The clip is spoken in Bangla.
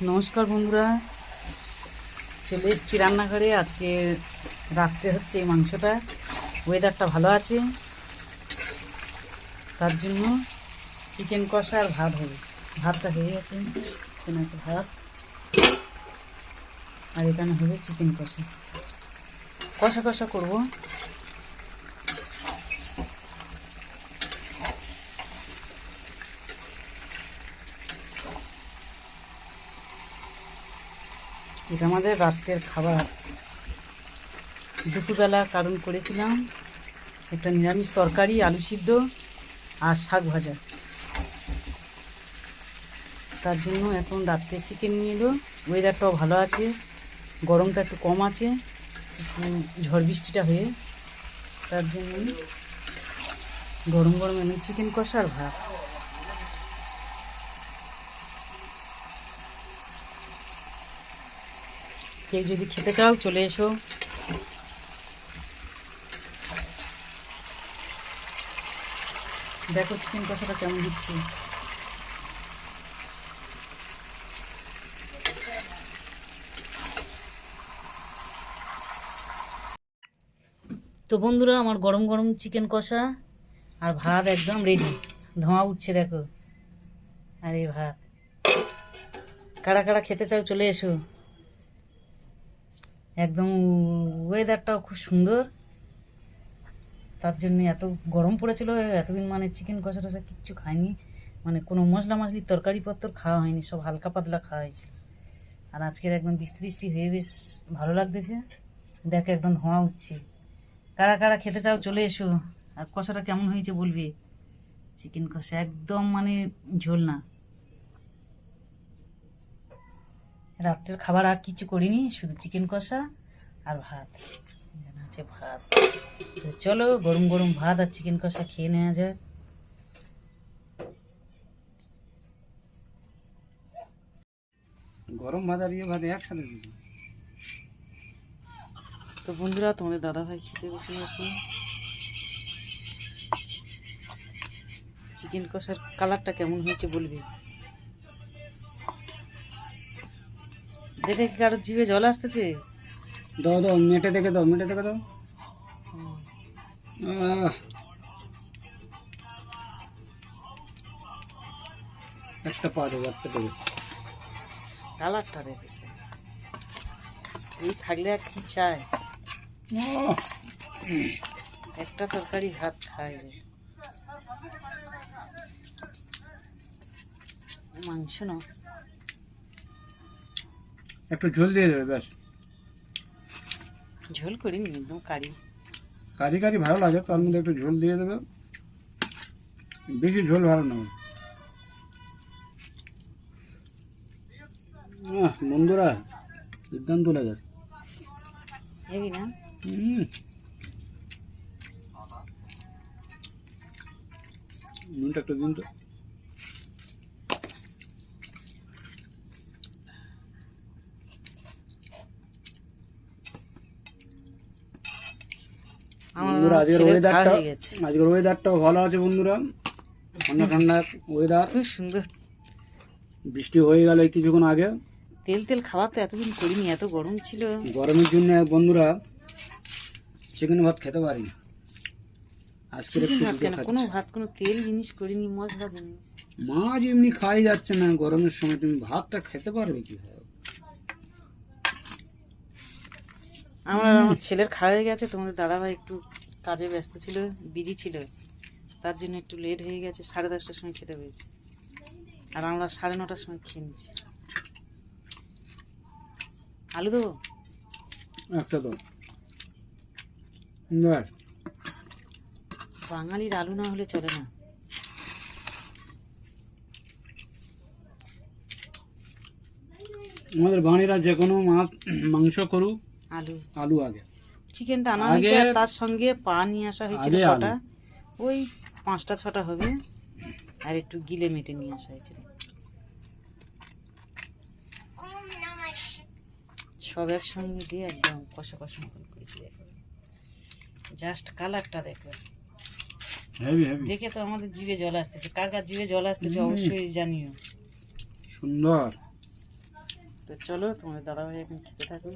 নমস্কার বন্ধুরা, চলে এসেছি রান্নাঘরে। আজকে রাত্রে হচ্ছে এই মাংসটা, ওয়েদারটা ভালো আছে তার জন্য চিকেন কষা আর ভাত হবে। ভাতটা হয়ে গেছে, এখানে আছে ভাত আর এখানে হবে চিকেন কষা। কষা কষা করবো। এটা আমাদের রাত্রের খাবার। দুপুরবেলা কারণ করেছিলাম একটা নিরামিষ তরকারি, আলু সিদ্ধ আর শাক ভাজা। তার জন্য এখন রাত্রে চিকেন নিয়ে এলো। ওয়েদারটাও ভালো আছে, গরমটা একটু কম আছে, একটু ঝড় বৃষ্টিটা হয়ে, তার জন্য গরম গরম এনে চিকেন কষা আর ভাত। কেউ যদি খেতে চাও চলে এসো। দেখো চিকেন কষাটা কেমন দিচ্ছি। তো বন্ধুরা, আমার গরম গরম চিকেন কষা আর ভাত একদম রেডি। ধোঁয়া উঠছে দেখো। আর এই ভাত, কারা কারা খেতে চাও চলে এসো। একদম ওয়েদারটাও খুব সুন্দর, তার জন্য এত গরম পড়েছিল। এতদিন মানে চিকেন কষা টষা কিচ্ছু খাইনি, মানে কোনো মশলা মশলি তরকারিপত্র খাওয়া হয়নি, সব হালকা পাতলা খাওয়া হয়েছে। আর আজকের একদম বৃষ্টি বৃষ্টি হয়ে বেশ ভালো লাগতেছে। দেখো একদম ধোঁয়া উঠছে। কারা কারা খেতে চাও চলে এসো। আর কষাটা কেমন হয়েছে বলবে। চিকেন কষা একদম মানে ঝোল না। রাত্রের খাবার আর কিছু করিনি, শুধু চিকেন কষা আর ভাত। এখানে আছে ভাত। তো চলো গরম গরম ভাত আর চিকেন কষা খেয়ে নেওয়া যায়। গরম ভাত আর ইয়ে ভাত একসাথে দিবি। তো বন্ধুরা, তোমাদের দাদাভাই খেতে বসে গেছে। চিকেন কষার কালারটা কেমন হয়েছে বলবে। দেখে কি কারোর জিভে জল আসতেছে? দাও দাও, মেটে দেখে দাও, মেটে দেখে দাও। একটা পা দেবে, একটা দেবে। কালারটা দেখে এই থাকলে আর কি চায়। একটা তরকারি ভাত খায় যায়। মাংস না, একটু ঝোল দিয়ে দেবে ব্যাস। ঝোল করিনি, একদম কারি। কারি কারি ভালো লাগে, তার মধ্যে একটু ঝোল দিয়ে দেবে। বেশি ঝোল ভালো না। বন্ধুরা, দুর্দান্ত লাগে। হেবি না? নুনটা একটু দিন তো। বন্ধুরা, আজকের ওয়েদারটাও ভালো আছে বন্ধুরা। ঠান্ডা ঠান্ডা ওয়েদার, খুব সুন্দর। বৃষ্টি হয়ে গেল কিছুক্ষণ আগে। তেল তেল খাওয়া তো এতদিন করিনি, এত গরম ছিল। গরমের জন্য বন্ধুরা চিকেন ভাত খেতে পারি না। আজকে কোনো ভাত, কোনো তেল জিনিস করিনি, মশলা জিনিস। মাছ এমনি খাই যাচ্ছে না গরমের সময়, তুমি ভাতটা খেতে পারবে কিভাবে? আমার ছেলের খাওয়া হয়ে গেছে। তোমাদের দাদাভাই একটু কাজে ব্যস্ত ছিল, বিজি ছিল, তার জন্য একটু লেট হয়ে গেছে। 10:30টার সময় খেতে হয়েছে, আর আমরা 9:30টার সময় খেয়ে নিচ্ছি। আলু দেবো একটা তো বাঙালির আলু না হলে চলে না। আমাদের বাঙালিরা যে কোনো মাংস করুক, আলু আলু আগে। চিকেনটা আনা হয়েছে, আর তার সঙ্গে পা নিয়ে আসা হয়েছিল কটা, ওই 5টা 6টা হবে, আর একটু গিলে মেটে নিয়ে আসা হয়েছিল। সব একসঙ্গে দিয়ে একদম কষা কষা মতন করেছি। দেখো জাস্ট কালারটা দেখো, দেখে তো আমাদের জিভে জল আসতেছে। কার কার জিভে জল আসতেছে অবশ্যই জানিও। সুন্দর। তো চলো তোমাদের দাদাভাই এখন খেতে থাকুন।